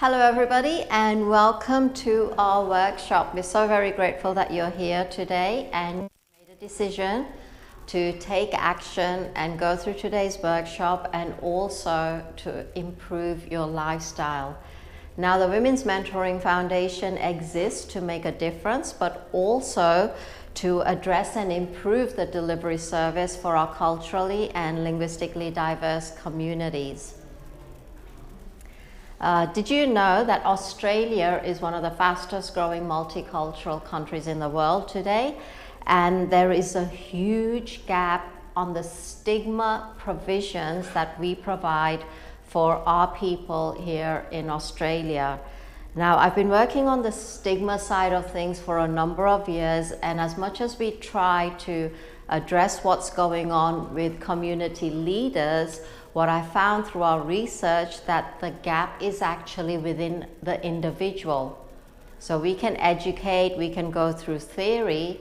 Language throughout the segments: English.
Hello everybody and welcome to our workshop. We're so very grateful that you're here today and made a decision to take action and go through today's workshop and also to improve your lifestyle. Now, the Women's Mentoring Foundation exists to make a difference, but also to address and improve the delivery service for our culturally and linguistically diverse communities. Did you know that Australia is one of the fastest growing multicultural countries in the world today? And there is a huge gap on the stigma provisions that we provide for our people here in Australia. Now, I've been working on the stigma side of things for a number of years, and as much as we try to address what's going on with community leaders, what I found through our research that the gap is actually within the individual. So we can educate, we can go through theory.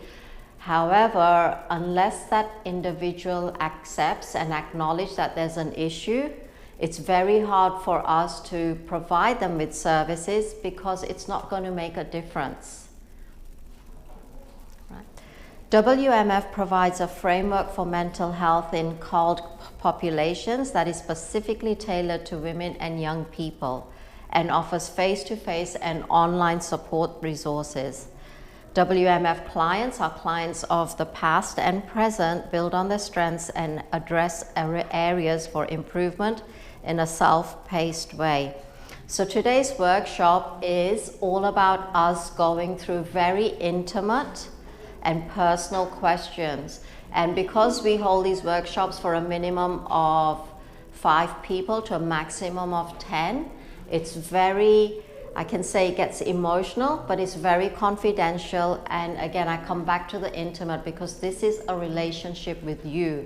However, unless that individual accepts and acknowledges that there's an issue, it's very hard for us to provide them with services because it's not going to make a difference. WMF provides a framework for mental health in CALD populations that is specifically tailored to women and young people and offers face-to-face and online support resources. WMF clients are clients of the past and present, build on their strengths and address areas for improvement in a self-paced way. So today's workshop is all about us going through very intimate and personal questions. And because we hold these workshops for a minimum of 5 people to a maximum of 10, it's very, I can say it gets emotional, but it's very confidential. And again, I come back to the intimate because this is a relationship with you.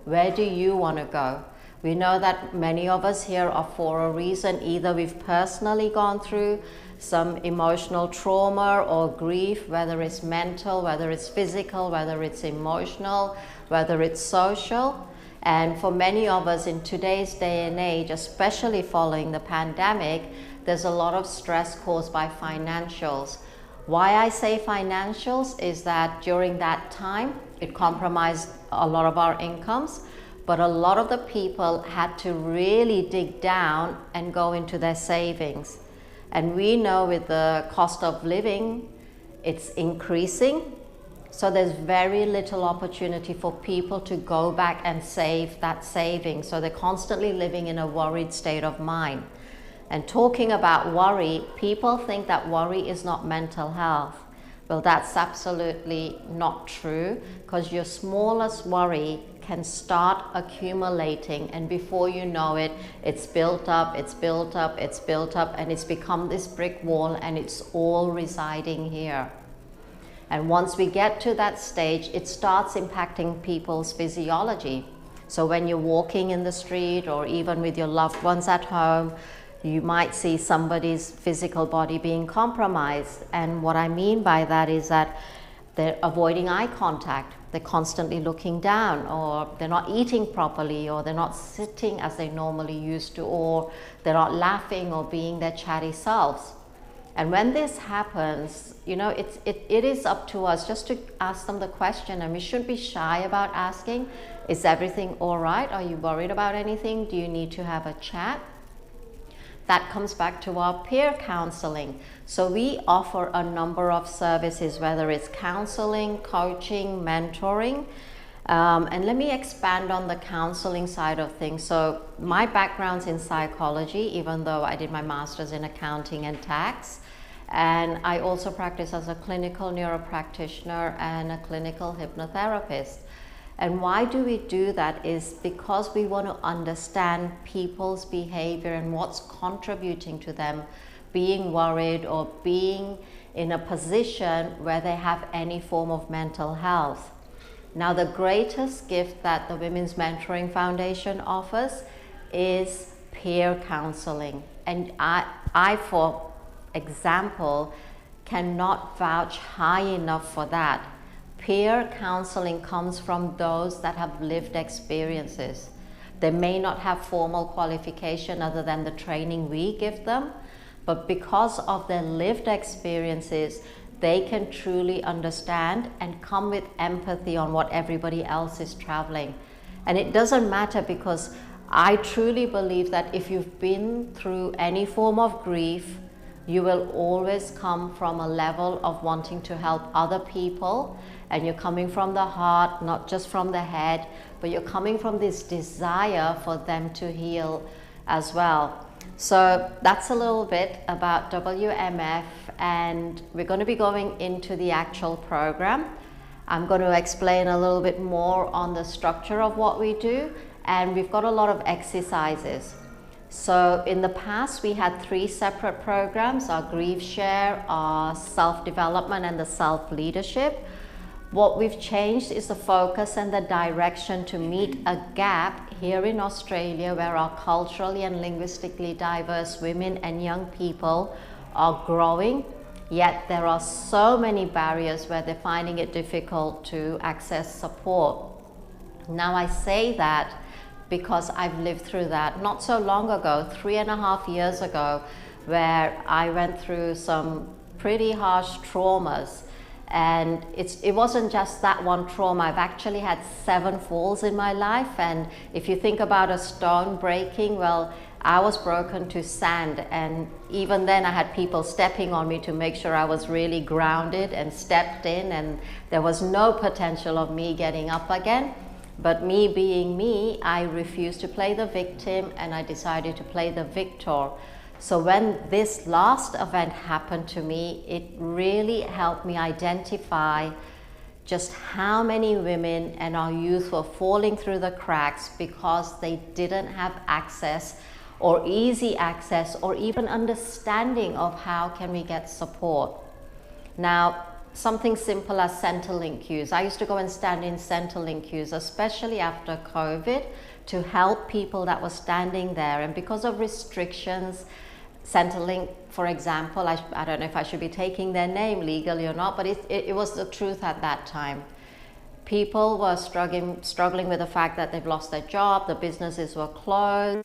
Where do you want to go? We know that many of us here are for a reason. Either we've personally gone through some emotional trauma or grief, whether it's mental, whether it's physical, whether it's emotional, whether it's social. And for many of us in today's day and age, especially following the pandemic, there's a lot of stress caused by financials. Why I say financials is that during that time, it compromised a lot of our incomes, but a lot of the people had to really dig down and go into their savings. And we know with the cost of living, it's increasing. So there's very little opportunity for people to go back and save that saving. So they're constantly living in a worried state of mind. And talking about worry, people think that worry is not mental health. Well, that's absolutely not true, because your smallest worry can start accumulating, and before you know it, it's built up, it's built up, it's built up, and it's become this brick wall, and it's all residing here. And once we get to that stage, it starts impacting people's physiology. So when you're walking in the street or even with your loved ones at home, you might see somebody's physical body being compromised. And what I mean by that is that they're avoiding eye contact. They're constantly looking down, or they're not eating properly, or they're not sitting as they normally used to, or they're not laughing or being their chatty selves. And when this happens, you know, it is up to us just to ask them the question, and we shouldn't be shy about asking, is everything all right? Are you worried about anything? Do you need to have a chat? That comes back to our peer counseling. So we offer a number of services, whether it's counseling, coaching, mentoring. And let me expand on the counseling side of things. So my background's in psychology, even though I did my master's in accounting and tax. And I also practice as a clinical neuropractitioner and a clinical hypnotherapist. And why do we do that is because we want to understand people's behavior and what's contributing to them being worried or being in a position where they have any form of mental health. Now, the greatest gift that the Women's Mentoring Foundation offers is peer counseling. And I, for example, cannot vouch high enough for that. Peer counseling comes from those that have lived experiences. They may not have formal qualification other than the training we give them, but because of their lived experiences, they can truly understand and come with empathy on what everybody else is traveling. And it doesn't matter, because I truly believe that if you've been through any form of grief, you will always come from a level of wanting to help other people, and you're coming from the heart, not just from the head, but you're coming from this desire for them to heal as well. So that's a little bit about WMF, and we're going to be going into the actual program. I'm going to explain a little bit more on the structure of what we do, and we've got a lot of exercises. So in the past, we had 3 separate programs: our Grief Share, our Self-Development, and the Self-Leadership. What we've changed is the focus and the direction to meet a gap here in Australia, where our culturally and linguistically diverse women and young people are growing, yet there are so many barriers where they're finding it difficult to access support. Now, I say that because I've lived through that not so long ago, 3.5 years ago, where I went through some pretty harsh traumas. And it wasn't just that one trauma. I've actually had 7 falls in my life. And if you think about a stone breaking, well, I was broken to sand. And even then I had people stepping on me to make sure I was really grounded and stepped in. And there was no potential of me getting up again. But me being me, I refused to play the victim, and I decided to play the victor. So when this last event happened to me, it really helped me identify just how many women and our youth were falling through the cracks because they didn't have access, or easy access, or even understanding of how can we get support. Now, something simple as Centrelink queues. I used to go and stand in Centrelink queues, especially after COVID, to help people that were standing there. And because of restrictions, Centrelink, for example, I don't know if I should be taking their name legally or not, but it was the truth at that time. People were struggling with the fact that they've lost their job, the businesses were closed,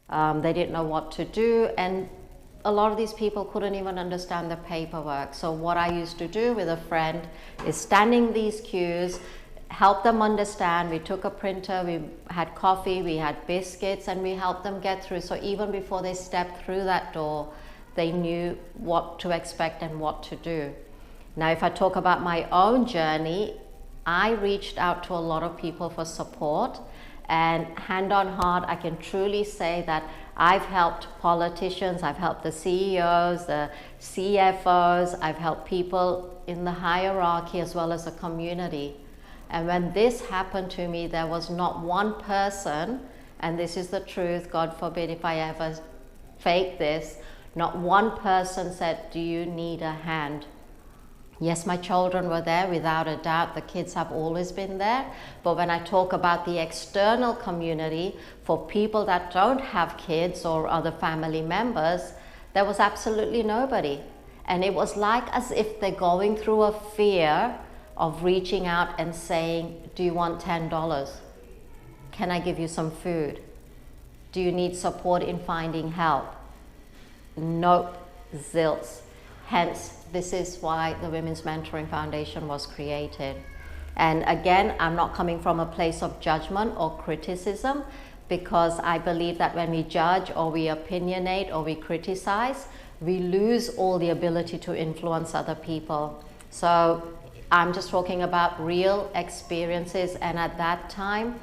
they didn't know what to do, and a lot of these people couldn't even understand the paperwork. So what I used to do with a friend is standing these queues, help them understand. We took a printer, we had coffee, we had biscuits, and we helped them get through. So even before they stepped through that door, they knew what to expect and what to do. Now, if I talk about my own journey, I reached out to a lot of people for support, and hand on heart, I can truly say that I've helped politicians, I've helped the CEOs, the CFOs, I've helped people in the hierarchy as well as the community. And when this happened to me, there was not one person, and this is the truth, God forbid if I ever fake this, not one person said, "Do you need a hand?" Yes, my children were there, without a doubt. The kids have always been there. But when I talk about the external community, for people that don't have kids or other family members, there was absolutely nobody. And it was like as if they're going through a fear of reaching out and saying, "Do you want $10? Can I give you some food? Do you need support in finding help?" Nope, zilts. Hence, this is why the Women's Mentoring Foundation was created. And again, I'm not coming from a place of judgment or criticism, because I believe that when we judge or we opinionate or we criticize, we lose all the ability to influence other people. So I'm just talking about real experiences, and at that time,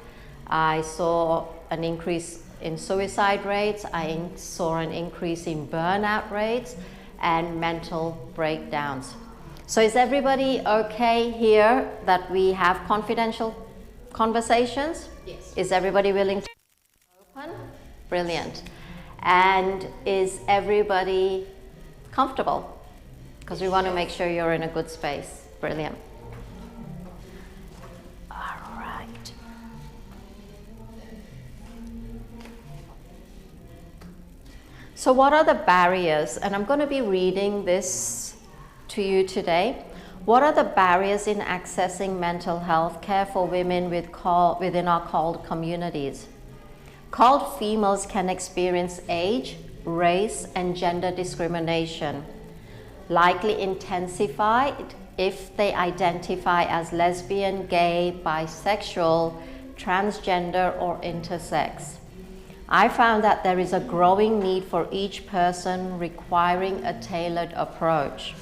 I saw an increase in suicide rates, I saw an increase in burnout rates, and mental breakdowns. So is everybody okay here that we have confidential conversations? Yes. Is everybody willing to open? Brilliant. And is everybody comfortable? Because we want to make sure you're in a good space. Brilliant. All right. So what are the barriers? And I'm going to be reading this to you today. What are the barriers in accessing mental health care for women within our CALD communities? CALD females can experience age, race, and gender discrimination, likely intensified if they identify as lesbian, gay, bisexual, transgender, or intersex. I found that there is a growing need for each person requiring a tailored approach.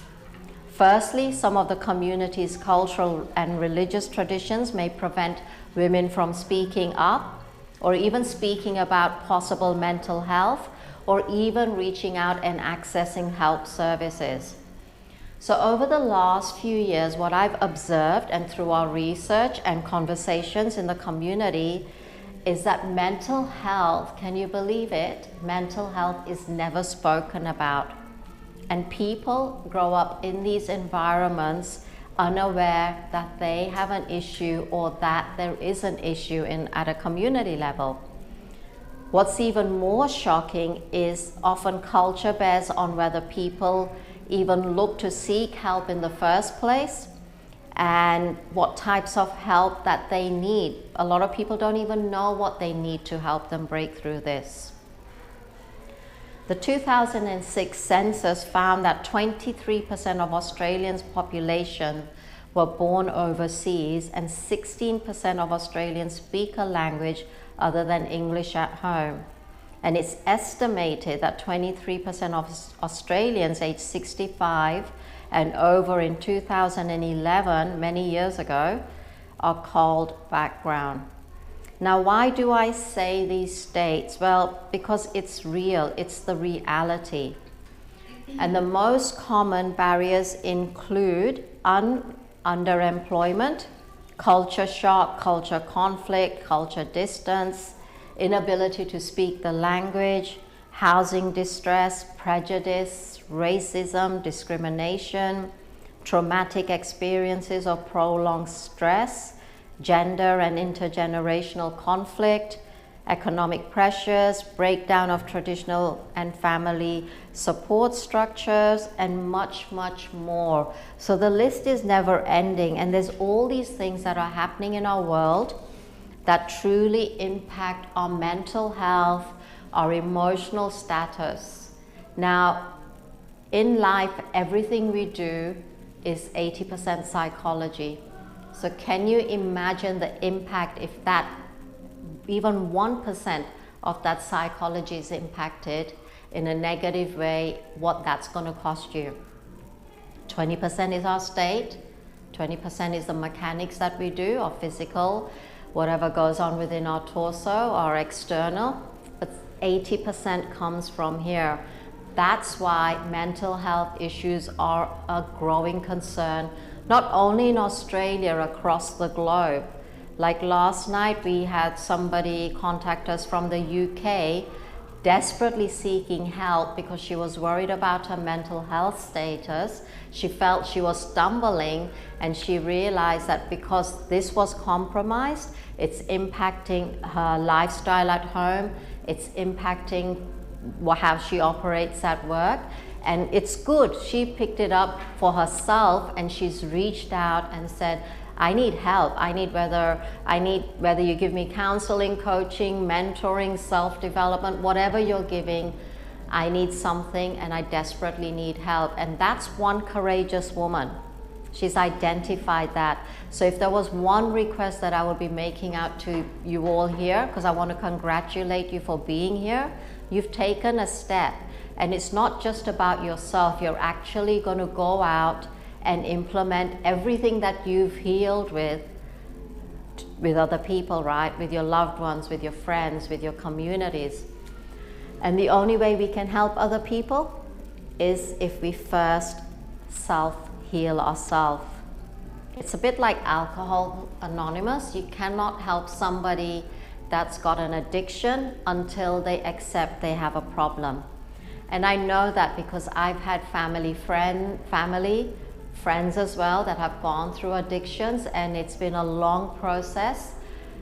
Firstly, some of the community's cultural and religious traditions may prevent women from speaking up or even speaking about possible mental health or even reaching out and accessing help services. So over the last few years, what I've observed and through our research and conversations in the community is that mental health, can you believe it? Mental health is never spoken about. And people grow up in these environments unaware that they have an issue or that there is an issue at a community level. What's even more shocking is often culture bears on whether people even look to seek help in the first place and what types of help that they need. A lot of people don't even know what they need to help them break through this. The 2006 census found that 23% of Australians' population were born overseas and 16% of Australians speak a language other than English at home. And it's estimated that 23% of Australians aged 65 and over in 2011, many years ago, are called background. Now, why do I say these states? Well, because it's real, it's the reality. And the most common barriers include underemployment, culture shock, culture conflict, culture distance, inability to speak the language, housing distress, prejudice, racism, discrimination, traumatic experiences or prolonged stress, gender and intergenerational conflict, economic pressures, breakdown of traditional and family support structures, and much, much more. So the list is never ending, and there's all these things that are happening in our world that truly impact our mental health, our emotional status. Now, in life, everything we do is 80% psychology. So can you imagine the impact if that, even 1% of that psychology is impacted in a negative way, what that's going to cost you? 20% is our state, 20% is the mechanics that we do, our physical, whatever goes on within our torso, our external, but 80% comes from here. That's why mental health issues are a growing concern, not only in Australia, across the globe. Like last night, we had somebody contact us from the UK, desperately seeking help because she was worried about her mental health status. She felt she was stumbling, and she realized that because this was compromised, it's impacting her lifestyle at home, it's impacting how she operates at work. And it's good, she picked it up for herself, and she's reached out and said, I need help. I need whether you give me counseling, coaching, mentoring, self-development, whatever you're giving, I need something and I desperately need help. And that's one courageous woman. She's identified that. So if there was one request that I would be making out to you all here, because I want to congratulate you for being here, you've taken a step. And it's not just about yourself. You're actually going to go out and implement everything that you've healed with other people, right? With your loved ones, with your friends, with your communities. And the only way we can help other people is if we first self-heal ourselves. It's a bit like Alcohol Anonymous. You cannot help somebody that's got an addiction until they accept they have a problem. And I know that because I've had friends as well that have gone through addictions, and it's been a long process.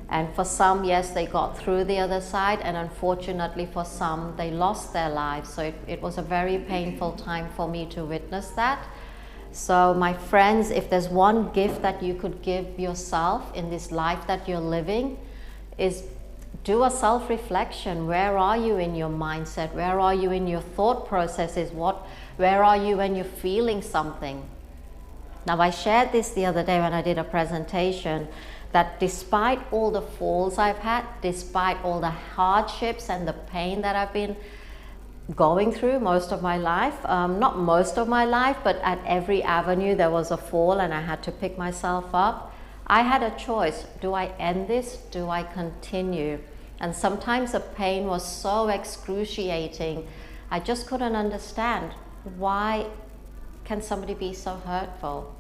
And for some, yes, they got through the other side, and unfortunately for some, they lost their lives. So it was a very painful time for me to witness that. So my friends, if there's one gift that you could give yourself in this life that you're living, is do a self-reflection. Where are you in your mindset? Where are you in your thought processes? Where are you when you're feeling something? Now, I shared this the other day when I did a presentation, that despite all the falls I've had, despite all the hardships and the pain that I've been going through most of my life, not most of my life, but at every avenue there was a fall and I had to pick myself up. I had a choice. Do I end this? Do I continue? And sometimes the pain was so excruciating, I just couldn't understand. Why can somebody be so hurtful?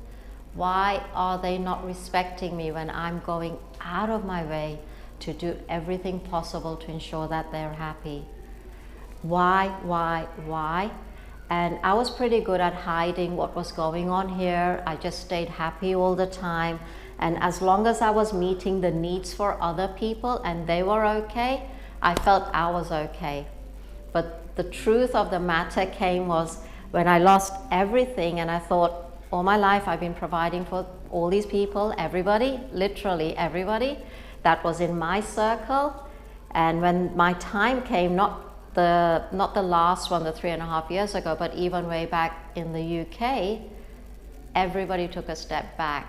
Why are they not respecting me when I'm going out of my way to do everything possible to ensure that they're happy? Why? And I was pretty good at hiding what was going on here. I just stayed happy all the time. And as long as I was meeting the needs for other people and they were okay, I felt I was okay. But the truth of the matter was when I lost everything and I thought, all my life I've been providing for all these people, everybody, literally everybody that was in my circle. And when my time came, not the last one, the 3.5 years ago, but even way back in the UK, everybody took a step back.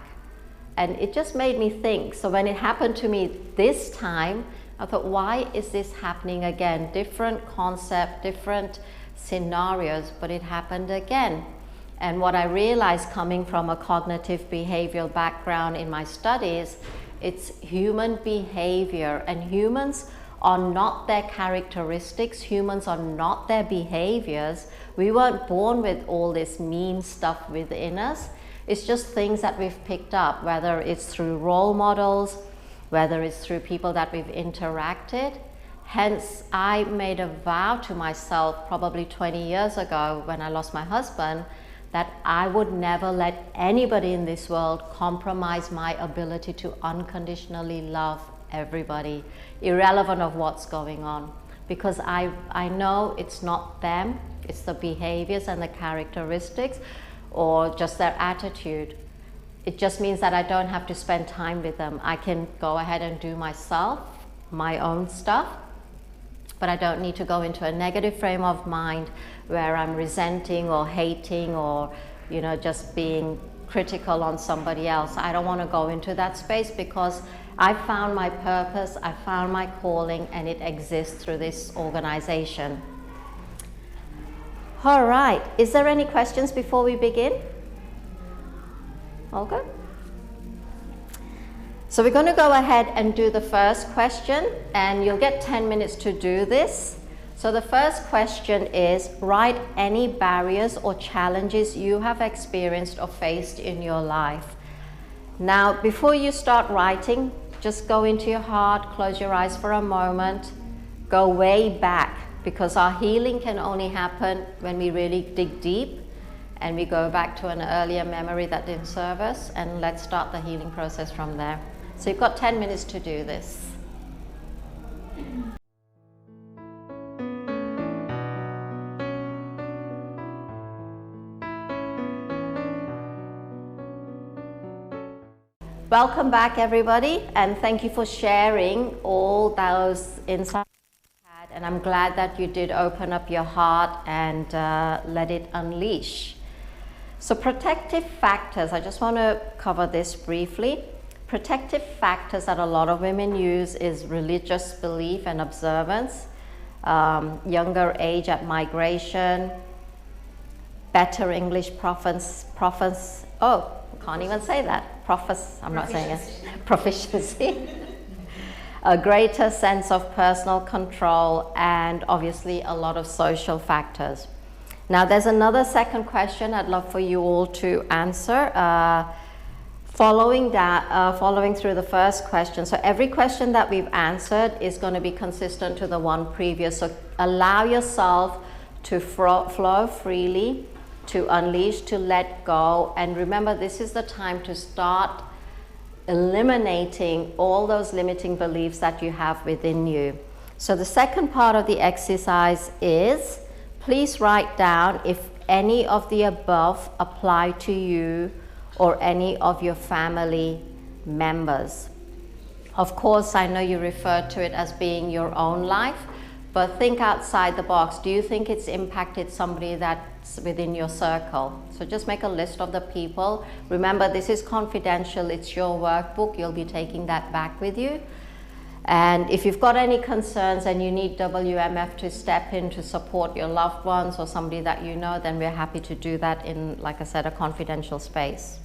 And it just made me think. So when it happened to me this time, I thought, why is this happening again? Different concept, different scenarios, but it happened again. And what I realized, coming from a cognitive behavioral background in my studies, it's human behavior, and humans are not their characteristics, humans are not their behaviors. We weren't born with all this mean stuff within us. It's just things that we've picked up, whether it's through role models, whether it's through people that we've interacted. Hence, I made a vow to myself probably 20 years ago when I lost my husband, that I would never let anybody in this world compromise my ability to unconditionally love everybody, irrelevant of what's going on. Because I know it's not them, it's the behaviors and the characteristics, or just their attitude. It just means that I don't have to spend time with them. I can go ahead and do myself, my own stuff, but I don't need to go into a negative frame of mind where I'm resenting or hating or, just being critical on somebody else. I don't want to go into that space because I found my purpose, I found my calling, and it exists through this organization. All right, is there any questions before we begin? All good? So we're going to go ahead and do the first question, and you'll get 10 minutes to do this. So the first question is, write any barriers or challenges you have experienced or faced in your life. Now, before you start writing, just go into your heart, close your eyes for a moment, go way back, because our healing can only happen when we really dig deep and we go back to an earlier memory that didn't serve us, and let's start the healing process from there. So you've got 10 minutes to do this. Welcome back, everybody, and thank you for sharing all those insights you had, and I'm glad that you did open up your heart and let it unleash. So protective factors, I just want to cover this briefly. Protective factors that a lot of women use is religious belief and observance, younger age at migration, better English can't even say that. I'm not saying it. Proficiency. A greater sense of personal control, and obviously a lot of social factors. Now there's another second question I'd love for you all to answer. Following through the first question. So every question that we've answered is going to be consistent to the one previous. So allow yourself to flow freely, to unleash, to let go. And remember, this is the time to start eliminating all those limiting beliefs that you have within you. So the second part of the exercise is, please write down if any of the above apply to you or any of your family members. Of course, I know you refer to it as being your own life, but think outside the box. Do you think it's impacted somebody that's within your circle? So just make a list of the people. Remember, this is confidential. It's your workbook. You'll be taking that back with you. And if you've got any concerns and you need WMF to step in to support your loved ones or somebody that you know, then we're happy to do that in, like I said, a confidential space.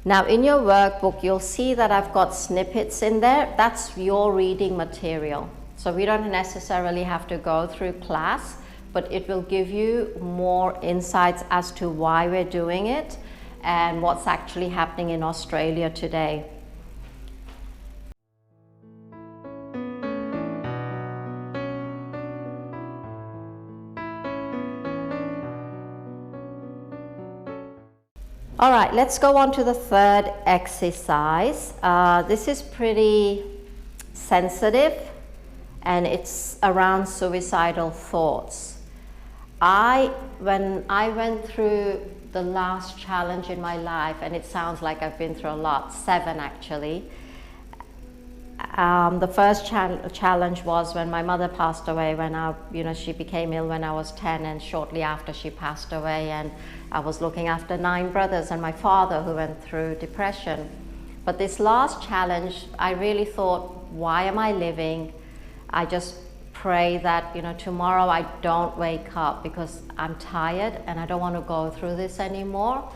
Now in your workbook, you'll see that I've got snippets in there. That's your reading material. So we don't necessarily have to go through class, but it will give you more insights as to why we're doing it and what's actually happening in Australia today. All right, let's go on to the third exercise. This is pretty sensitive and it's around suicidal thoughts. When I went through the last challenge in my life, and it sounds like I've been through a lot, 7 actually. The first challenge was when my mother passed away, when she became ill when I was 10, and shortly after she passed away, and I was looking after 9 brothers and my father who went through depression. But this last challenge, I really thought, why am I living? I just pray that tomorrow I don't wake up because I'm tired and I don't want to go through this anymore.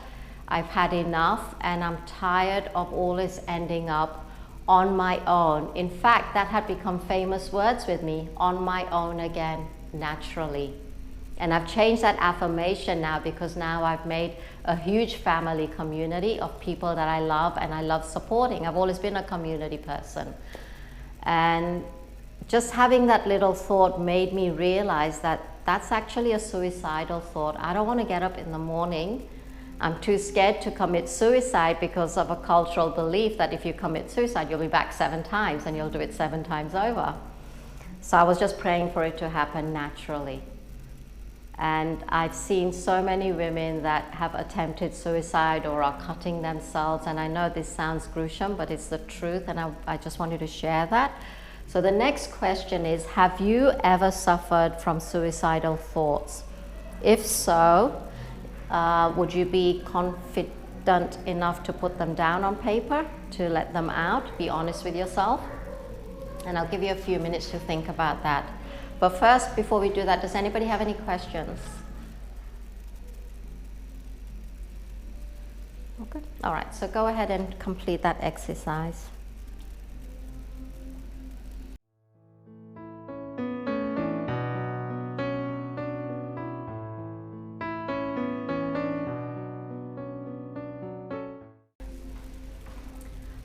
I've had enough and I'm tired of always ending up on my own. In fact, that had become famous words with me, on my own again, naturally. And I've changed that affirmation now because now I've made a huge family community of people that I love and I love supporting. I've always been a community person. And just having that little thought made me realize that that's actually a suicidal thought. I don't want to get up in the morning. I'm too scared to commit suicide because of a cultural belief that if you commit suicide, you'll be back 7 times and you'll do it 7 times over. So I was just praying for it to happen naturally. And I've seen so many women that have attempted suicide or are cutting themselves. And I know this sounds gruesome, but it's the truth. And I just wanted to share that. So the next question is, have you ever suffered from suicidal thoughts? If so, would you be confident enough to put them down on paper, to let them out? Be honest with yourself. And I'll give you a few minutes to think about that. But first, before we do that, does anybody have any questions? Okay. All right, so go ahead and complete that exercise.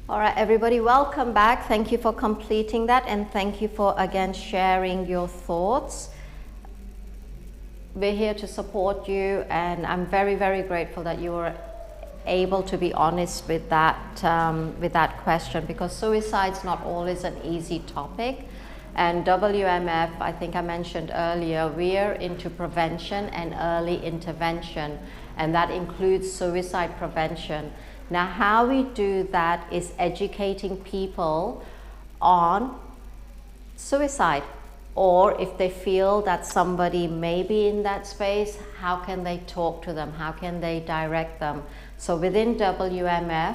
All right, everybody, welcome back. Thank you for completing that, and thank you for, again, sharing your thoughts. We're here to support you, and I'm very, very grateful that you were able to be honest with that question, because suicide's not always an easy topic. And WMF, I think I mentioned earlier, we're into prevention and early intervention, and that includes suicide prevention. Now, how we do that is educating people on suicide, or if they feel that somebody may be in that space, how can they talk to them? How can they direct them? So within WMF,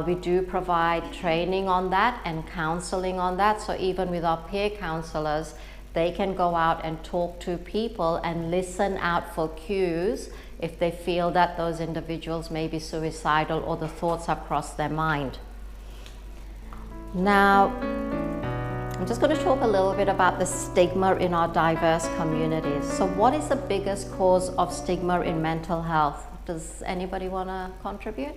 we do provide training on that and counseling on that. So even with our peer counselors, they can go out and talk to people and listen out for cues if they feel that those individuals may be suicidal or the thoughts have crossed their mind. Now, I'm just going to talk a little bit about the stigma in our diverse communities. So what is the biggest cause of stigma in mental health? Does anybody want to contribute?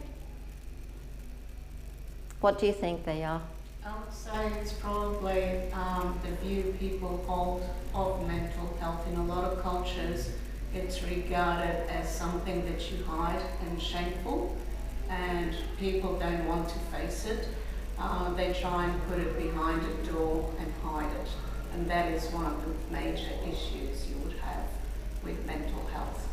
What do you think they are? I would say it's probably the view people hold of mental health. In a lot of cultures, it's regarded as something that you hide and shameful, and people don't want to face it. They try and put it behind a door and hide it, and that is one of the major issues you would have with mental health.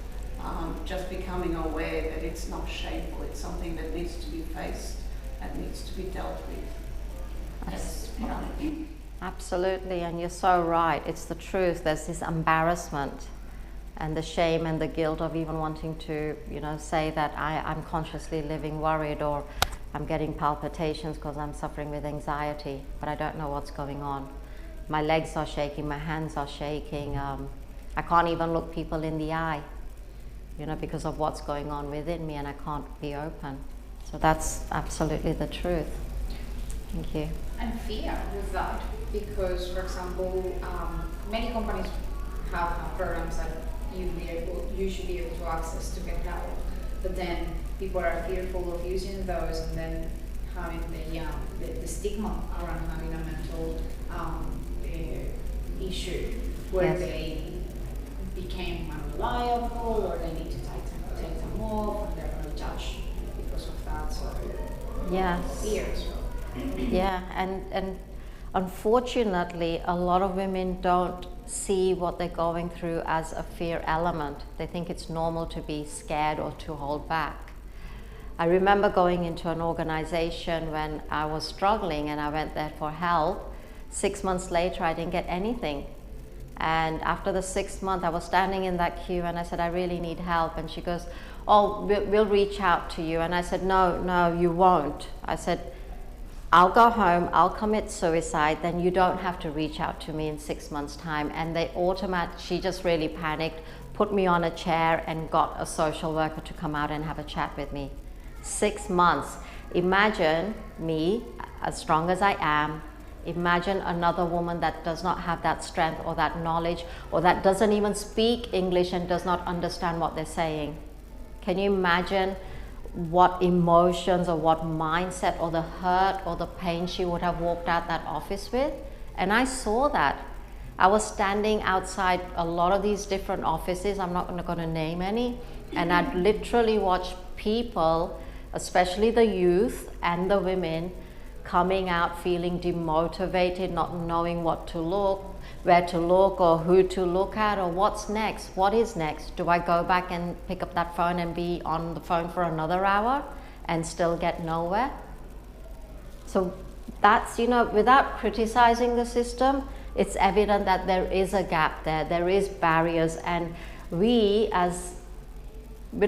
Just becoming aware that it's not shameful, it's something that needs to be faced that needs to be dealt with. That's what I think. Absolutely, and you're so right. It's the truth. There's this embarrassment and the shame and the guilt of even wanting to, say that I'm consciously living worried, or I'm getting palpitations because I'm suffering with anxiety, but I don't know what's going on. My legs are shaking, my hands are shaking. I can't even look people in the eye, because of what's going on within me, and I can't be open. So that's absolutely the truth. Thank you. And fear with that, because, for example, many companies have programs that you should be able to access to get help, but then people are fearful of using those, and then having the stigma around having a mental issue where Yes. they became unreliable, or they need to take them off, and they're going to judge because of that. So Yes. fear as well. Yeah, and unfortunately, a lot of women don't see what they're going through as a fear element. They think it's normal to be scared or to hold back. I remember going into an organization when I was struggling, and I went there for help. 6 months later, I didn't get anything. And after the 6th month, I was standing in that queue, and I said, I really need help. And she goes, oh, we'll reach out to you. And I said, no, you won't. I said, I'll go home, I'll commit suicide, then you don't have to reach out to me in 6 months' time. And she just really panicked, put me on a chair, and got a social worker to come out and have a chat with me. 6 months. Imagine me, as strong as I am, imagine another woman that does not have that strength or that knowledge, or that doesn't even speak English and does not understand what they're saying. Can you imagine what emotions or what mindset or the hurt or the pain she would have walked out that office with? And I saw that. I was standing outside a lot of these different offices, I'm not going to name any, and I'd literally watch people, especially the youth and the women, coming out feeling demotivated, not knowing where to look or who to look at, or what's next, what is next. Do I go back and pick up that phone and be on the phone for another hour and still get nowhere? So that's, without criticizing the system, it's evident that there is a gap there is barriers, and we're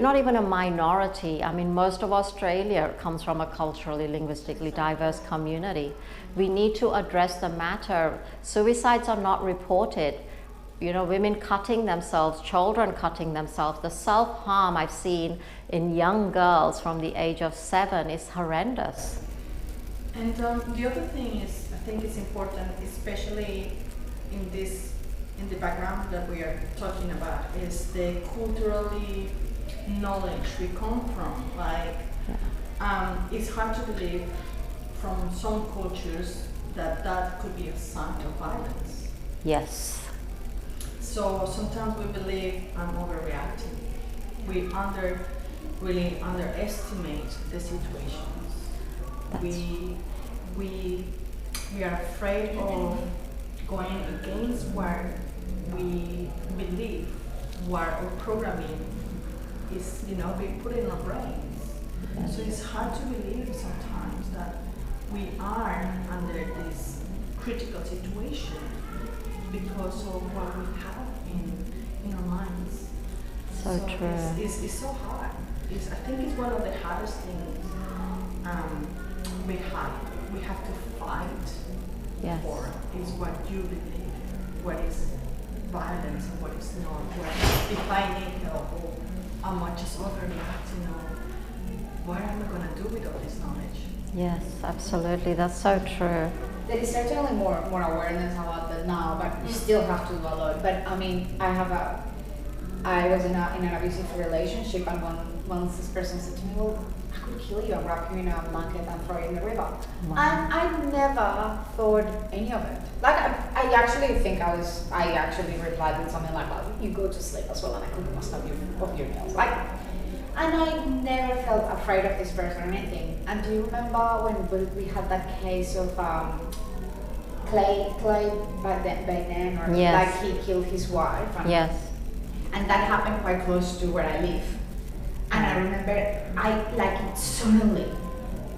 not even a minority. I mean, most of Australia comes from a culturally, linguistically diverse community. We need to address the matter. Suicides are not reported. Women cutting themselves, children cutting themselves. The self-harm I've seen in young girls from the age of 7 is horrendous. And the other thing is, I think it's important, especially in the background that we are talking about, is the culturally knowledge we come from. It's hard to believe from some cultures that could be a sign of violence. Yes. So sometimes we believe I'm overreacting. We really underestimate the situations. We are afraid of going against what we believe, what our programming is, being put in our brains. So it's hard to believe sometimes that we are under this critical situation because of what we have in our minds. So true. It's so hard. I think it's one of the hardest things we have to fight for, is what you believe, what is violence and what is not, if I need help, or how much is overreacting, or what am I going to do with all this knowledge? Yes, absolutely. That's so true. There is certainly more awareness about that now, but you still have to do a lot. But I mean, I was in an abusive relationship, and once this person said to me, well, I could kill you and wrap you in a blanket and throw you in the river. Wow. And I never thought any of it. Like, I actually think I actually replied with something like, well, you go to sleep as well, and I cook most of your meals. Like, and I never felt afraid of this person or anything. And do you remember when we had that case of Clay back then, or yes. like he killed his wife? Yes. And that happened quite close to where I live. And I remember, suddenly,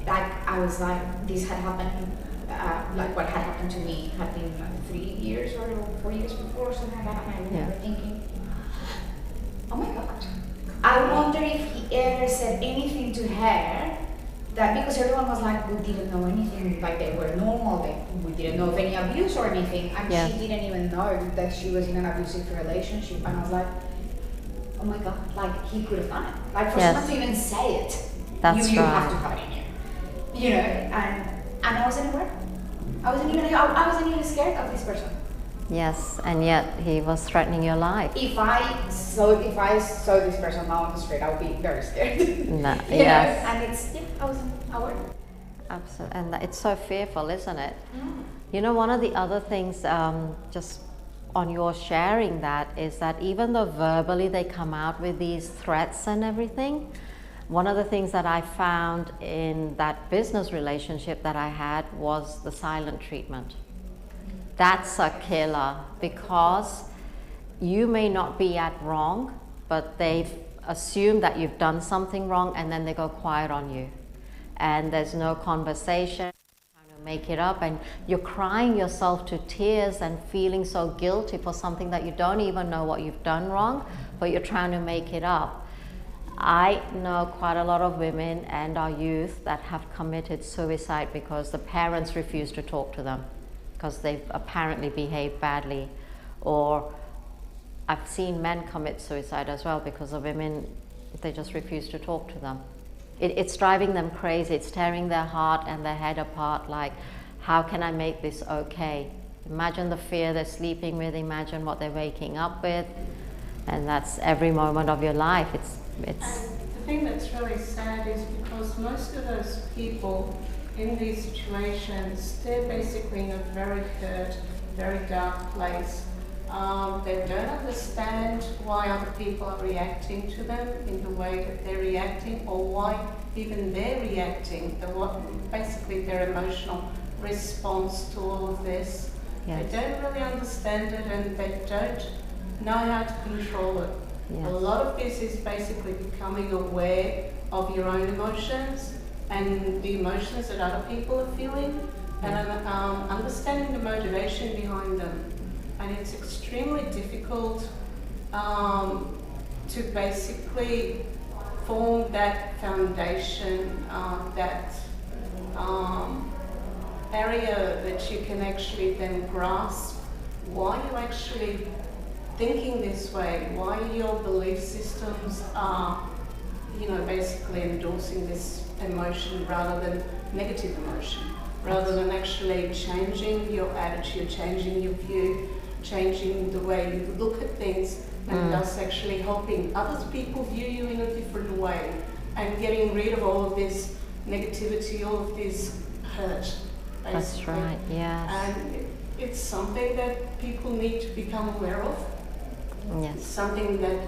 like, I I was like, this had happened, like what had happened to me had been 3 years or 4 years before, something like that, and I remember thinking, oh my God. I wonder if he ever said anything to her, that because everyone was like, we didn't know anything, like they were normal, we didn't know of any abuse or anything, and she didn't even know that she was in an abusive relationship, and I was like, oh my God, like he could have done it. Like for someone to even say it, you have to have it in you. You know, and I wasn't aware. I wasn't even scared of this person. Yes, and yet he was threatening your life. If I saw this person now on the street, I would be very scared. Yes. And I wasn't aware. Absolutely, and it's so fearful, isn't it? You know, one of the other things, just on your sharing that, is that even though verbally they come out with these threats and everything, one of the things that I found in that business relationship that I had was the silent treatment. That's a killer, because you may not be at wrong, but they've assumed that you've done something wrong, and then they go quiet on you. And there's no conversation, trying to make it up, and you're crying yourself to tears and feeling so guilty for something that you don't even know what you've done wrong, but you're trying to make it up. I know quite a lot of women and our youth that have committed suicide because the parents refuse to talk to them, because they've apparently behaved badly. Or I've seen men commit suicide as well because the women, they just refuse to talk to them. It's driving them crazy. It's tearing their heart and their head apart, like, how can I make this okay? Imagine the fear they're sleeping with, imagine what they're waking up with, and that's every moment of your life. And the thing that's really sad is because most of those people in these situations, they're basically in a very hurt, very dark place. They don't understand why other people are reacting to them in the way that they're reacting, or why even they're reacting, basically their emotional response to all of this. Yes. They don't really understand it, and they don't know how to control it. Yes. A lot of this is basically becoming aware of your own emotions and the emotions that other people are feeling, and understanding the motivation behind them. And it's extremely difficult to basically form that foundation, that area that you can actually then grasp why you're actually thinking this way, why your belief systems are, basically endorsing this emotion rather than negative emotion, rather than actually changing your attitude, changing your view, changing the way you look at things, and thus actually helping other people view you in a different way, and getting rid of all of this negativity, all of this hurt, basically. That's right, yes. And it's something that people need to become aware of. Yes. It's something that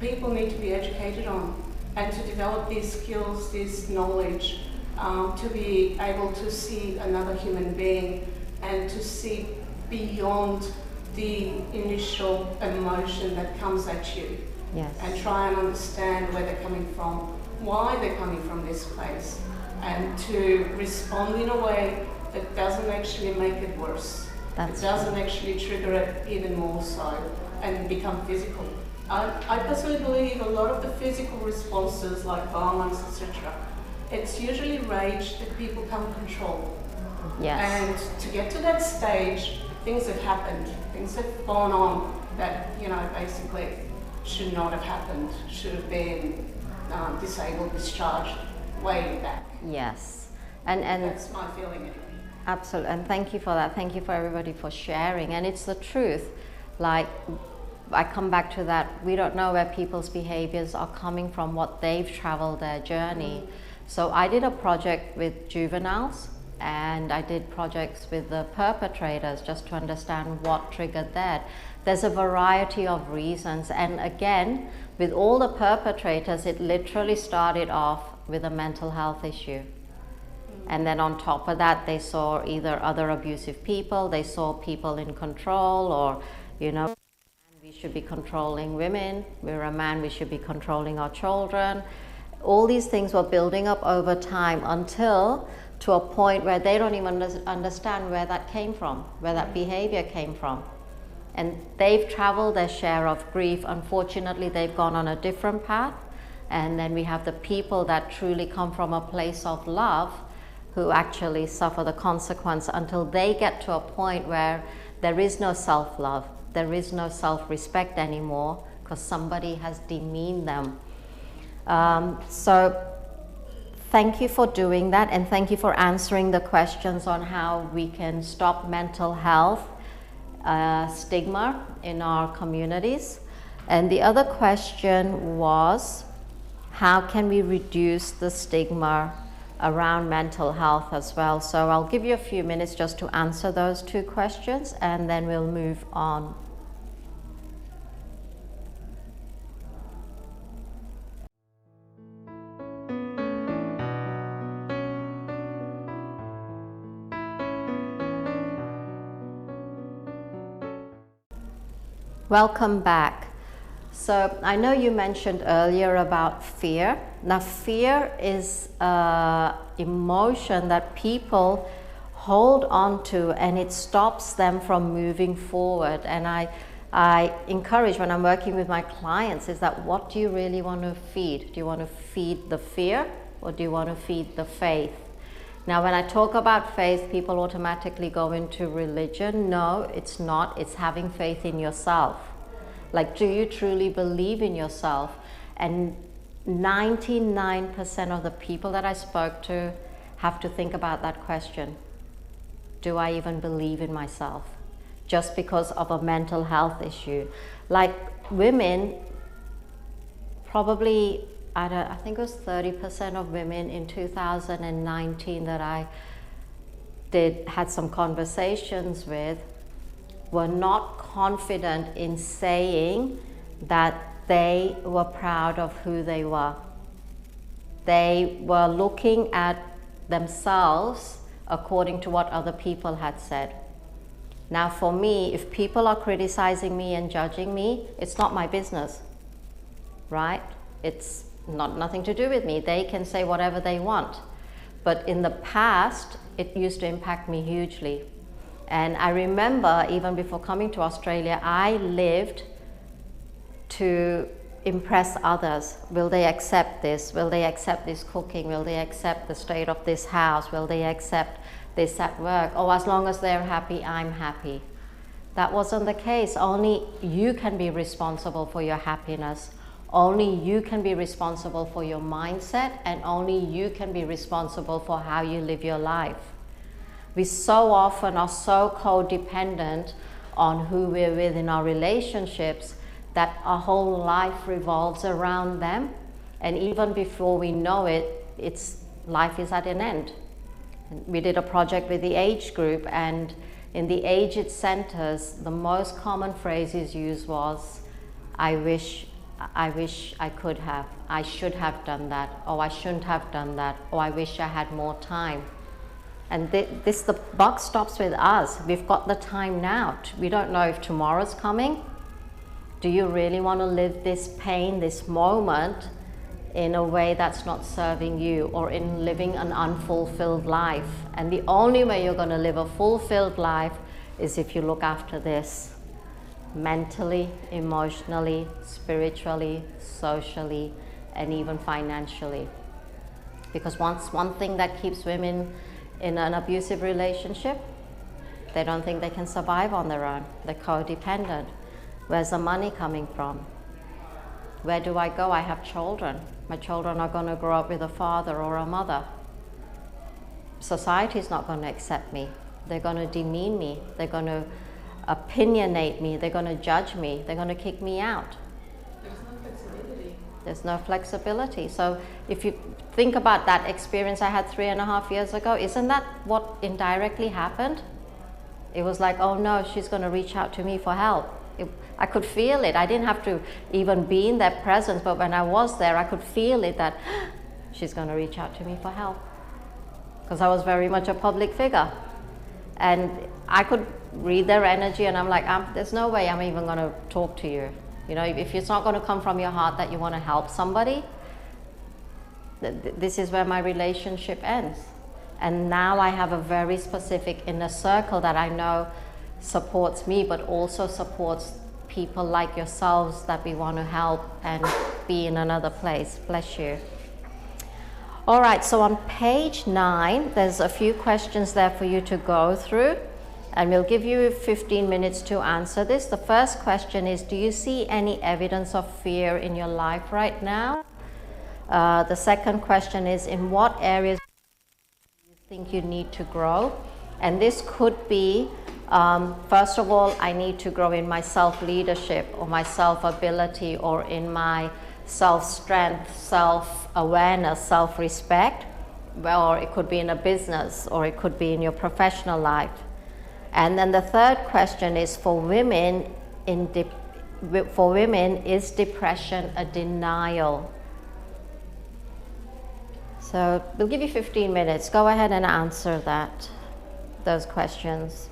people need to be educated on, and to develop these skills, this knowledge, to be able to see another human being and to see beyond the initial emotion that comes at you. Yes. And try and understand where they're coming from, why they're coming from this place, and to respond in a way that doesn't actually make it worse. It doesn't actually trigger it even more so and become physical. I personally believe a lot of the physical responses, like violence, etc., it's usually rage that people can't control. Yes. And to get to that stage, things have happened, things have gone on that, basically should not have happened, should have been disabled, discharged way back. Yes. And that's my feeling anyway. Absolutely, and thank you for that. Thank you for everybody for sharing. And it's the truth. Like, I come back to that, we don't know where people's behaviors are coming from, what they've traveled their journey. So I did a project with juveniles, and I did projects with the perpetrators just to understand what triggered that. There's a variety of reasons, and again, with all the perpetrators, it literally started off with a mental health issue. And then on top of that, they saw either other abusive people, they saw people in control, or, we should be controlling women, we're a man, we should be controlling our children. All these things were building up over time until to a point where they don't even understand where that came from, where that behavior came from. And they've traveled their share of grief. Unfortunately, they've gone on a different path. And then we have the people that truly come from a place of love who actually suffer the consequence until they get to a point where there is no self-love, there is no self-respect anymore because somebody has demeaned them. So thank you for doing that, and thank you for answering the questions on how we can stop mental health stigma in our communities. And the other question was, how can we reduce the stigma around mental health as well? So I'll give you a few minutes just to answer those two questions, and then we'll move on. Welcome back. So I know you mentioned earlier about fear. Now, fear is an emotion that people hold on to, and it stops them from moving forward. And I encourage, when I'm working with my clients, is that what do you really want to feed? Do you want to feed the fear, or do you want to feed the faith? Now, when I talk about faith, people automatically go into religion. No, it's not. It's having faith in yourself. Like, do you truly believe in yourself? And 99% of the people that I spoke to have to think about that question. Do I even believe in myself? Just because of a mental health issue. Like women, probably, I think it was 30% of women in 2019 that I had some conversations with were not confident in saying that they were proud of who they were. They were looking at themselves according to what other people had said. Now for me, if people are criticizing me and judging me, it's not my business, right? It's nothing to do with me. They can say whatever they want. But in the past, it used to impact me hugely. And I remember, even before coming to Australia, I lived to impress others. Will they accept this? Will they accept this cooking? Will they accept the state of this house? Will they accept this at work? Oh, as long as they're happy, I'm happy. That wasn't the case. Only you can be responsible for your happiness. Only you can be responsible for your mindset, and only you can be responsible for how you live your life. We so often are so codependent on who we're with in our relationships that our whole life revolves around them. And even before we know it, life is at an end. We did a project with the age group, and in the aged centers, the most common phrases used was, I wish I could have, I should have done that, or I shouldn't have done that, or I wish I had more time. And the buck stops with us. We've got the time now. We don't know if tomorrow's coming. Do you really want to live this pain, this moment, in a way that's not serving you, or in living an unfulfilled life? And the only way you're going to live a fulfilled life is if you look after this. Mentally, emotionally, spiritually, socially, and even financially. Because one thing that keeps women in an abusive relationship, they don't think they can survive on their own. They're codependent. Where's the money coming from? Where do I go? I have children. My children are going to grow up with a father or a mother. Society's not going to accept me. They're going to demean me. They're going to opinionate me. They're going to judge me. They're going to kick me out. There's no flexibility. There's no flexibility. So if you think about that experience I had 3.5 years ago, isn't that what indirectly happened? It was like, oh no, she's going to reach out to me for help. I could feel it. I didn't have to even be in their presence, but when I was there, I could feel it that she's going to reach out to me for help. Because I was very much a public figure. And I could read their energy, and I'm like, there's no way I'm even going to talk to you. You know, if it's not going to come from your heart that you want to help somebody, this is where my relationship ends. And now I have a very specific inner circle that I know supports me, but also supports people like yourselves that we want to help and be in another place. Bless you. All right, so on page 9, there's a few questions there for you to go through, and we'll give you 15 minutes to answer this. The first question is, do you see any evidence of fear in your life right now? The second question is, in what areas do you think you need to grow? And this could be, first of all, I need to grow in my self-leadership or my self-ability or in my self-strength, self-awareness, self-respect, or it could be in a business, or it could be in your professional life. And then the third question is, for women, is depression a denial? So we'll give you 15 minutes. Go ahead and answer those questions.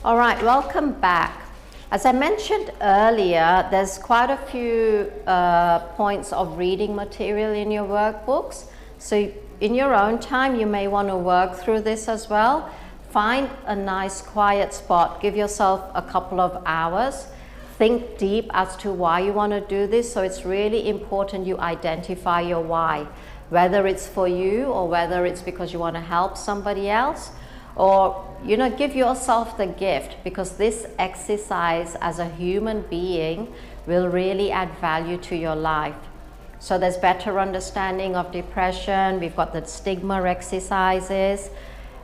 All right, welcome back. As I mentioned earlier, there's quite a few points of reading material in your workbooks. So in your own time, you may want to work through this as well. Find a nice quiet spot. Give yourself a couple of hours. Think deep as to why you want to do this. So it's really important you identify your why, whether it's for you or whether it's because you want to help somebody else. Or, give yourself the gift, because this exercise as a human being will really add value to your life. So there's better understanding of depression. We've got the stigma exercises,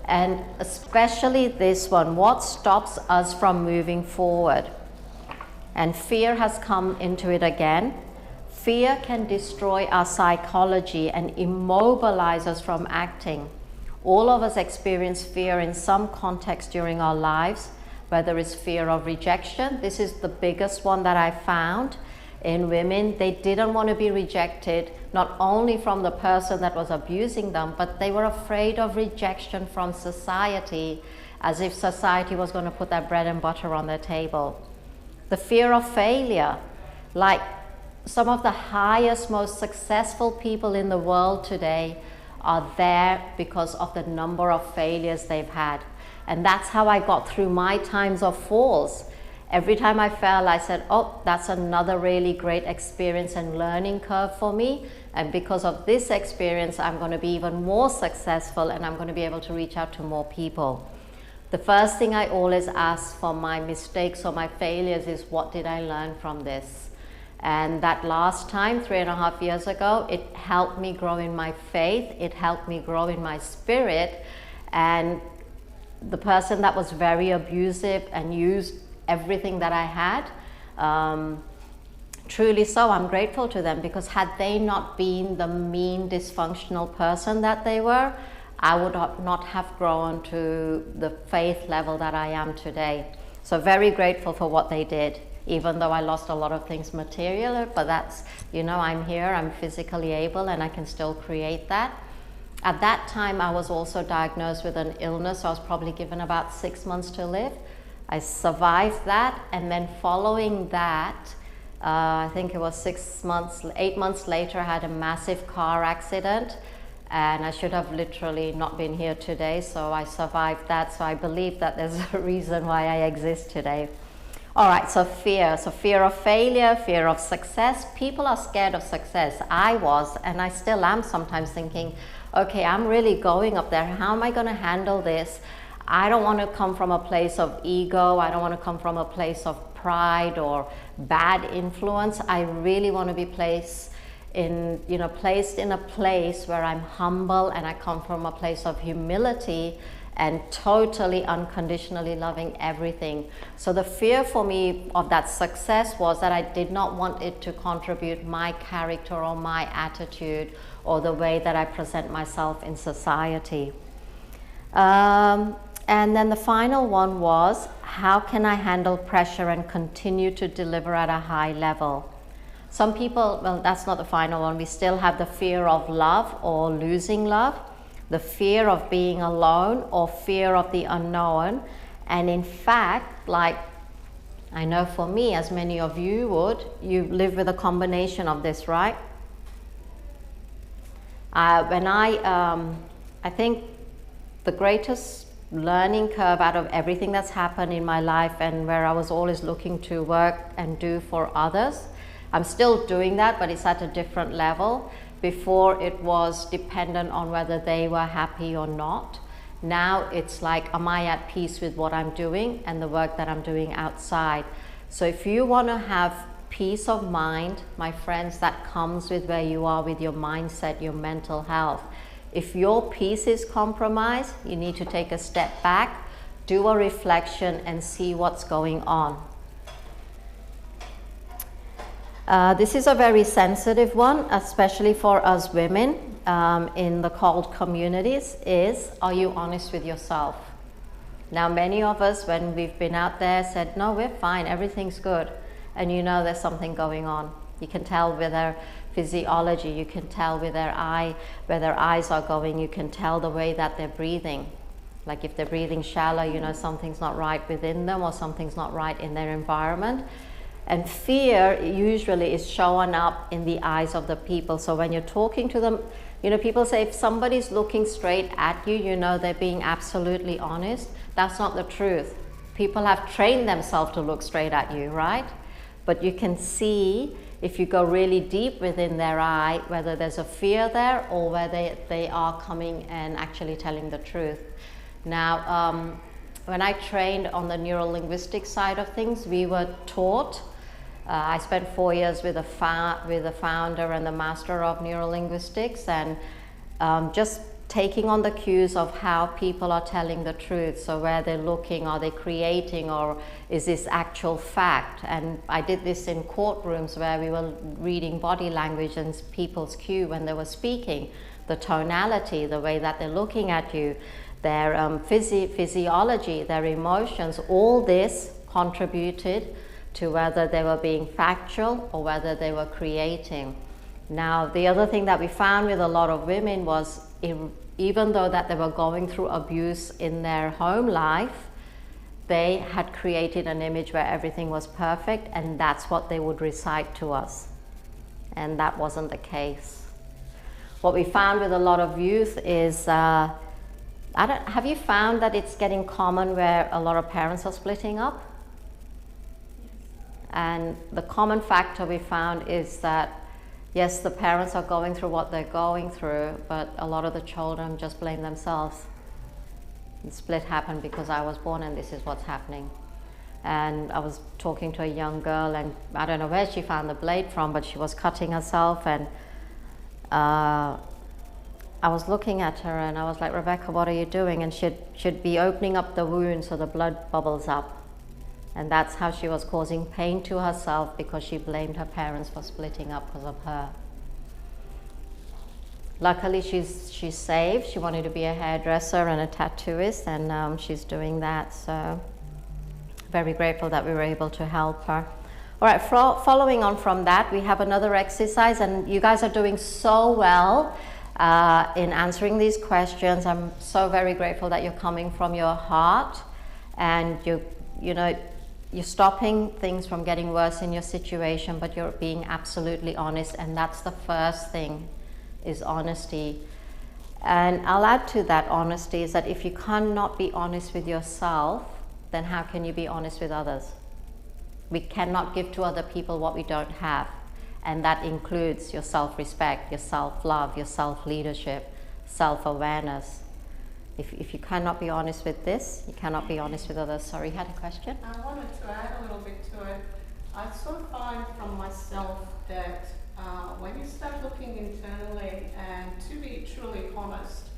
and especially this one, what stops us from moving forward? And fear has come into it again. Fear can destroy our psychology and immobilize us from acting. All of us experience fear in some context during our lives, whether it's fear of rejection. This is the biggest one that I found in women. They didn't want to be rejected, not only from the person that was abusing them, but they were afraid of rejection from society, as if society was going to put their bread and butter on their table. The fear of failure, like some of the highest, most successful people in the world today are there because of the number of failures they've had. And that's how I got through my times of falls. Every time I fell, I said, oh, that's another really great experience and learning curve for me. And because of this experience, I'm going to be even more successful, and I'm going to be able to reach out to more people. The first thing I always ask for my mistakes or my failures is, what did I learn from this? And that last time, 3.5 years ago, it helped me grow in my faith. It helped me grow in my spirit. And the person that was very abusive and used everything that I had, truly so, I'm grateful to them, because had they not been the mean, dysfunctional person that they were, I would not have grown to the faith level that I am today. So very grateful for what they did. Even though I lost a lot of things material, but that's, I'm here, I'm physically able, and I can still create that. At that time, I was also diagnosed with an illness. So I was probably given about 6 months to live. I survived that, and then following that, I think it was 8 months later, I had a massive car accident, and I should have literally not been here today, so I survived that. So I believe that there's a reason why I exist today. All right, so fear. So fear of failure, fear of success. People are scared of success. I was, and I still am sometimes thinking, okay, I'm really going up there. How am I going to handle this? I don't want to come from a place of ego. I don't want to come from a place of pride or bad influence. I really want to be placed in a place where I'm humble, and I come from a place of humility and totally unconditionally loving everything. So the fear for me of that success was that I did not want it to contribute my character or my attitude or the way that I present myself in society. And then the final one was, how can I handle pressure and continue to deliver at a high level? Some people, well, that's not the final one. We still have the fear of love or losing love. the fear of being alone or fear of the unknown. And in fact, like I know for me, as many of you would, you live with a combination of this, right? I think the greatest learning curve out of everything that's happened in my life, and where I was always looking to work and do for others, I'm still doing that, but it's at a different level. Before it was dependent on whether they were happy or not. Now it's like, am I at peace with what I'm doing and the work that I'm doing outside? So if you want to have peace of mind, my friends, that comes with where you are with your mindset, your mental health. If your peace is compromised, you need to take a step back, do a reflection, and see what's going on. This is a very sensitive one, especially for us women in the cult communities, is, are you honest with yourself? Now, many of us, when we've been out there, said, no, we're fine, everything's good. And you know there's something going on. You can tell with their physiology, you can tell with their where their eyes are going, you can tell the way that they're breathing. Like if they're breathing shallow, you know something's not right within them or something's not right in their environment. And fear usually is showing up in the eyes of the people. So when you're talking to them, you know, people say if somebody's looking straight at you, you know they're being absolutely honest. That's not the truth. People have trained themselves to look straight at you, right? But you can see, if you go really deep within their eye, whether there's a fear there or whether they are coming and actually telling the truth. Now, when I trained on the neuro-linguistic side of things, we were taught, I spent 4 years with the founder and the master of neuro-linguistics, and just taking on the cues of how people are telling the truth. So where they're looking, are they creating, or is this actual fact? And I did this in courtrooms where we were reading body language and people's cue when they were speaking, the tonality, the way that they're looking at you, their physiology, their emotions. All this contributed to whether they were being factual or whether they were creating. Now, the other thing that we found with a lot of women was, even though that they were going through abuse in their home life, they had created an image where everything was perfect, and that's what they would recite to us. And that wasn't the case. What we found with a lot of youth is, have you found that it's getting common where a lot of parents are splitting up? And the common factor we found is that, yes, the parents are going through what they're going through, but a lot of the children just blame themselves. The split happened because I was born and this is what's happening. And I was talking to a young girl, and I don't know where she found the blade from, but she was cutting herself, and I was looking at her and I was like, Rebecca, what are you doing? And she'd be opening up the wound so the blood bubbles up. And that's how she was causing pain to herself, because she blamed her parents for splitting up because of her. Luckily, she's saved. She wanted to be a hairdresser and a tattooist, and she's doing that. So very grateful that we were able to help her. All right, following on from that, we have another exercise, and you guys are doing so well in answering these questions. I'm so very grateful that you're coming from your heart, and you're stopping things from getting worse in your situation, but you're being absolutely honest, and that's the first thing, is honesty. And I'll add to that honesty is that if you cannot be honest with yourself, then how can you be honest with others? We cannot give to other people what we don't have, and that includes your self-respect, your self-love, your self-leadership, self-awareness. If you cannot be honest with this, you cannot be honest with others. Sorry, you had a question? I wanted to add a little bit to it. I sort of find from myself that when you start looking internally and to be truly honest,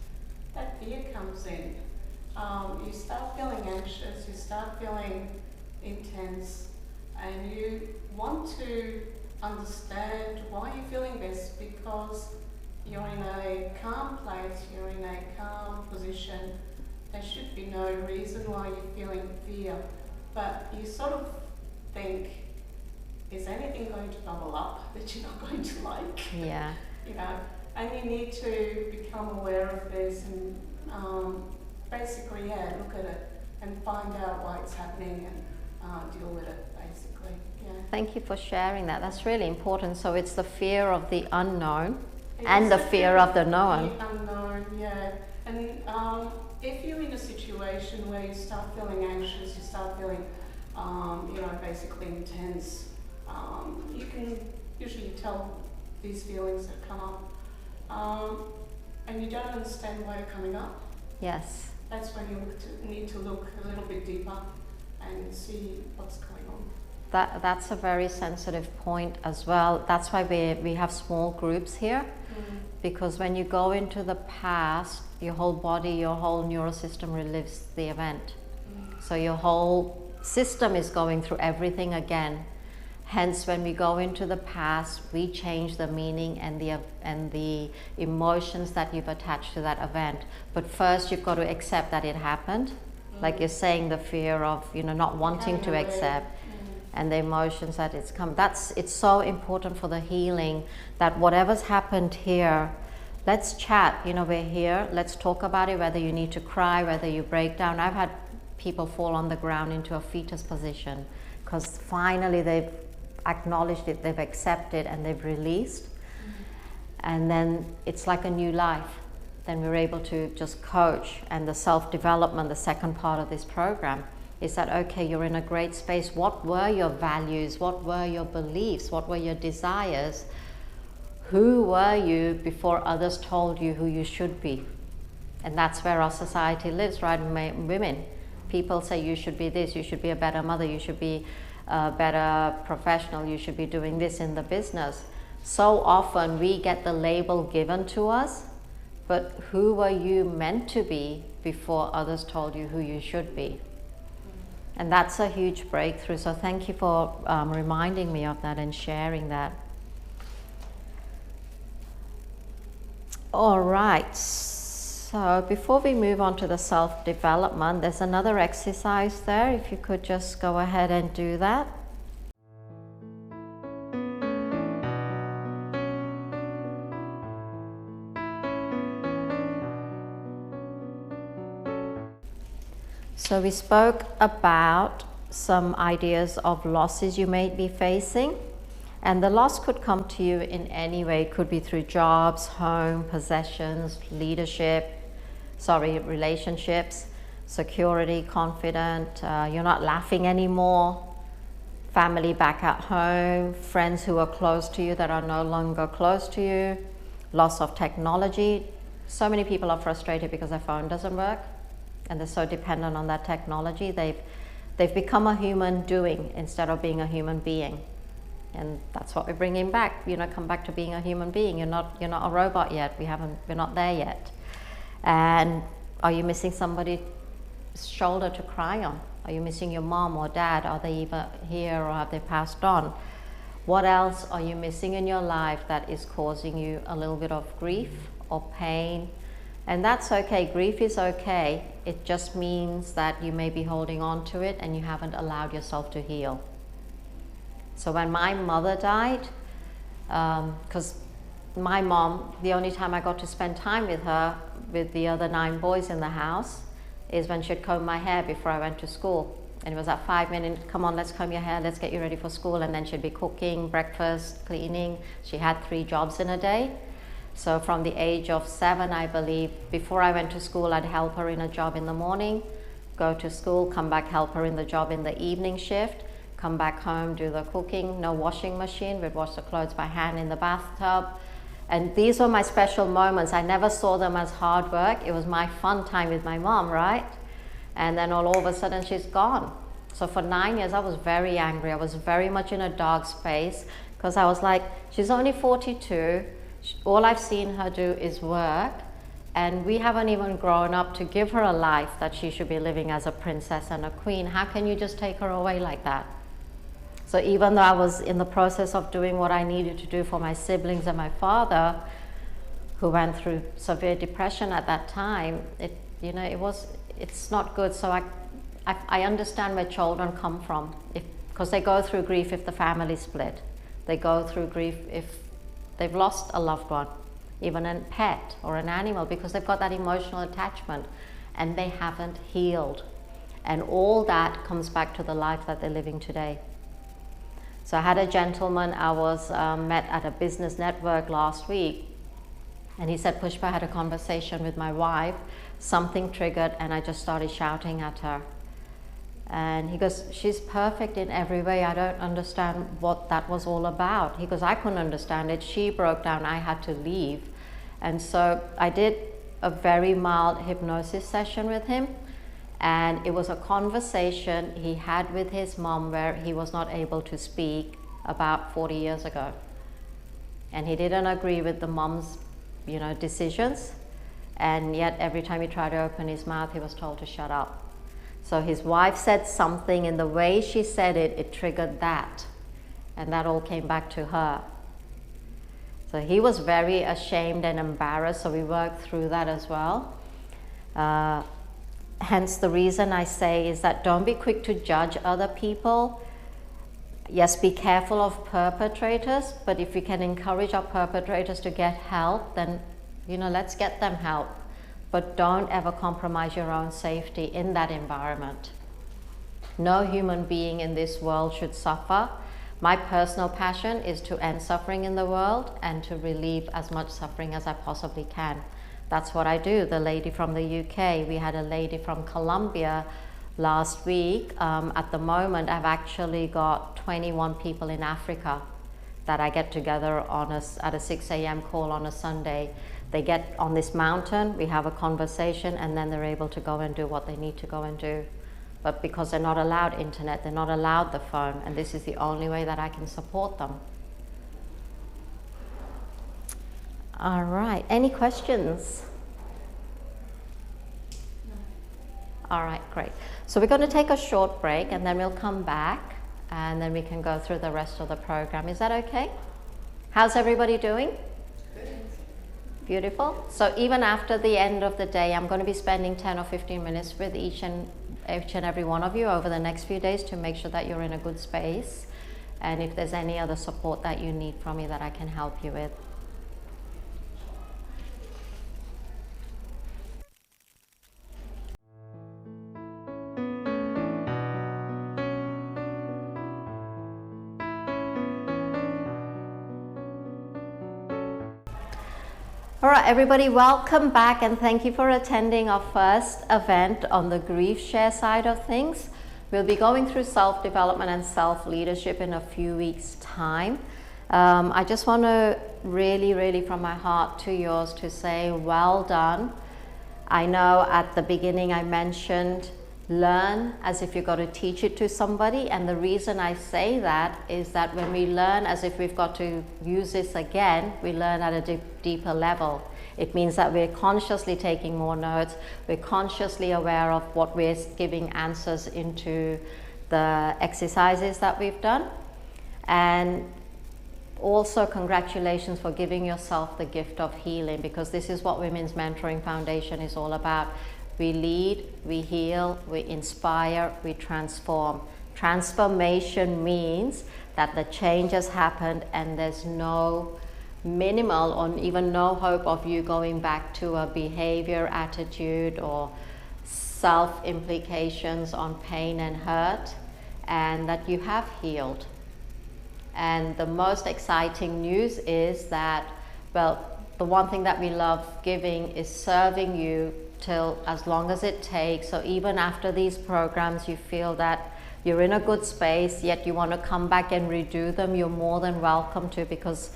that fear comes in. You start feeling anxious, you start feeling intense, and you want to understand why you're feeling this, because you're in a calm place, you're in a calm position. There should be no reason why you're feeling fear, but you sort of think, is anything going to bubble up that you're not going to like? Yeah. And you need to become aware of this and basically, yeah, look at it and find out why it's happening and deal with it, basically. Yeah. Thank you for sharing that. That's really important. So it's the fear of the unknown and the fear of the known. The unknown, yeah. And if you're in a situation where you start feeling anxious, you start feeling, basically intense, you can usually tell these feelings that come up, and you don't understand why they're coming up. Yes. That's when you need to look a little bit deeper and see what's going on. That's a very sensitive point as well. That's why we have small groups here, because when you go into the past, your whole body, your whole neural system relives the event. So your whole system is going through everything again. Hence, when we go into the past, we change the meaning and the emotions that you've attached to that event. But first, you've got to accept that it happened. Like you're saying, the fear of not wanting to accept, and the emotions that it's come. It's so important for the healing that whatever's happened here, let's chat. We're here. Let's talk about it. Whether you need to cry, whether you break down. I've had people fall on the ground into a fetus position because finally they've acknowledged it, they've accepted, and they've released. And then it's like a new life. Then we're able to just coach. And the self-development, the second part of this program, is that, okay, you're in a great space. What were your values? What were your beliefs? What were your desires? Who were you before others told you who you should be? And that's where our society lives, right? Women. People say you should be this, you should be a better mother, you should be a better professional, you should be doing this in the business. So often we get the label given to us, but who were you meant to be before others told you who you should be? And that's a huge breakthrough. So thank you for reminding me of that and sharing that. All right. So before we move on to the self-development, there's another exercise there. If you could just go ahead and do that. So we spoke about some ideas of losses you may be facing. And the loss could come to you in any way. It could be through jobs, home, possessions, relationships, security, confident, you're not laughing anymore, family back at home, friends who are close to you that are no longer close to you, loss of technology. So many people are frustrated because their phone doesn't work and they're so dependent on that technology. They've become a human doing instead of being a human being. And that's what we're bringing back. Come back to being a human being. You're not a robot yet. We're not there yet. And are you missing somebody's shoulder to cry on? Are you missing your mom or dad? Are they even here or have they passed on? What else are you missing in your life that is causing you a little bit of grief or pain? And that's okay. Grief is okay. It just means that you may be holding on to it and you haven't allowed yourself to heal. So when my mother died, because my mom, the only time I got to spend time with her, with the other 9 boys in the house, is when she'd comb my hair before I went to school. And it was at 5 minutes, come on, let's comb your hair, let's get you ready for school. And then she'd be cooking, breakfast, cleaning. She had 3 jobs in a day. So from the age of 7, I believe, before I went to school, I'd help her in a job in the morning, go to school, come back, help her in the job in the evening shift, come back home, do the cooking, no washing machine, we'd wash the clothes by hand in the bathtub. And these were my special moments. I never saw them as hard work. It was my fun time with my mom, right? And then all of a sudden she's gone. So for 9 years I was very angry. I was very much in a dark space because I was like, she's only 42. All I've seen her do is work. And we haven't even grown up to give her a life that she should be living as a princess and a queen. How can you just take her away like that? So even though I was in the process of doing what I needed to do for my siblings and my father, who went through severe depression at that time, it's not good. So I understand where children come from, because they go through grief if the family split. They go through grief if they've lost a loved one. even a pet or an animal, because they've got that emotional attachment and they haven't healed. And all that comes back to the life that they're living today. So I had a gentleman I was met at a business network last week, and he said, Pushpa, I had a conversation with my wife, something triggered and I just started shouting at her. And he goes, she's perfect in every way, I don't understand what that was all about. He goes, I couldn't understand it, she broke down, I had to leave. And so I did a very mild hypnosis session with him, and it was a conversation he had with his mom where he was not able to speak about 40 years ago. And he didn't agree with the mom's, decisions, and yet every time he tried to open his mouth, he was told to shut up. So his wife said something, in the way she said it, it triggered that, and that all came back to her. So he was very ashamed and embarrassed, so we worked through that as well. Hence the reason I say is that don't be quick to judge other people. Yes, be careful of perpetrators, but if we can encourage our perpetrators to get help, then let's get them help. But don't ever compromise your own safety in that environment. No human being in this world should suffer. My personal passion is to end suffering in the world and to relieve as much suffering as I possibly can. That's what I do. The lady from the UK, we had a lady from Colombia last week. At the moment, I've actually got 21 people in Africa that I get together at a 6 a.m. call on a Sunday. They get on this mountain, we have a conversation, and then they're able to go and do what they need to go and do. But because they're not allowed internet, they're not allowed the phone, and this is the only way that I can support them. All right, any questions? All right, great. So we're going to take a short break and then we'll come back and then we can go through the rest of the program. Is that okay? How's everybody doing? Beautiful. So even after the end of the day, I'm going to be spending 10 or 15 minutes with each and every one of you over the next few days to make sure that you're in a good space. And if there's any other support that you need from me that I can help you with. All right, everybody, welcome back and thank you for attending our first event on the grief share side of things. We'll be going through self-development and self-leadership in a few weeks' time. I just want to really from my heart to yours to say well done. I know at the beginning I mentioned learn as if you've got to teach it to somebody, and the reason I say that is that when we learn as if we've got to use this again, we learn at a deeper level. It means that we're consciously taking more notes, we're consciously aware of what we're giving answers into the exercises that we've done. And also congratulations for giving yourself the gift of healing, because this is what Women's Mentoring Foundation is all about. We lead, we heal, we inspire, we transform. Transformation means that the change has happened and there's no minimal or even no hope of you going back to a behavior, attitude, or self-implications on pain and hurt, and that you have healed. And the most exciting news is that, well, the one thing that we love giving is serving you till as long as it takes. So even after these programs you feel that you're in a good space, yet you want to come back and redo them, you're more than welcome to, because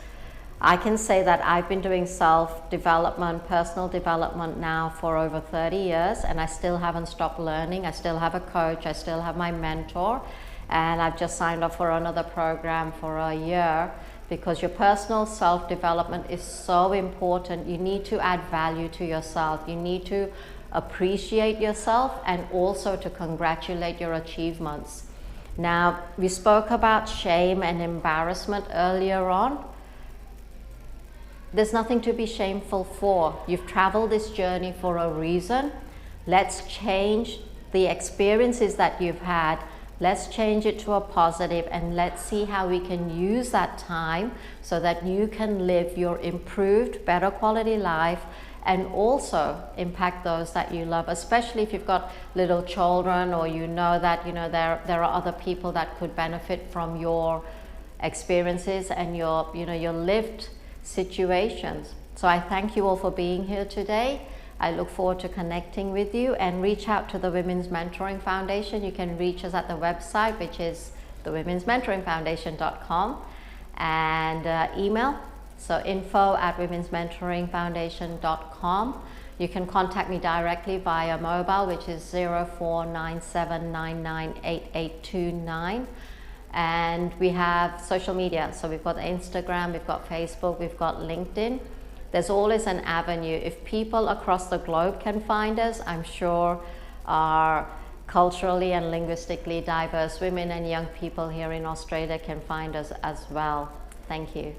I can say that I've been doing self-development, personal development now for over 30 years, and I still haven't stopped learning. I still have a coach, I still have my mentor, and I've just signed up for another program for a year, because your personal self-development is so important. You need to add value to yourself. You need to appreciate yourself and also to congratulate your achievements. Now, we spoke about shame and embarrassment earlier on. There's nothing to be shameful for. You've traveled this journey for a reason. Let's change the experiences that you've had Let's change it to a positive, and let's see how we can use that time so that you can live your improved, better quality life and also impact those that you love, especially if you've got little children, or you know that there are other people that could benefit from your experiences and your your lived situations. So I thank you all for being here today. I look forward to connecting with you, and reach out to the Women's Mentoring Foundation. You can reach us at the website, which is thewomensmentoringfoundation.com, and email, so info@womensmentoringfoundation.com. You can contact me directly via mobile, which is 0497998829. And we have social media, so we've got Instagram, we've got Facebook, we've got LinkedIn. There's always an avenue. If people across the globe can find us, I'm sure our culturally and linguistically diverse women and young people here in Australia can find us as well. Thank you.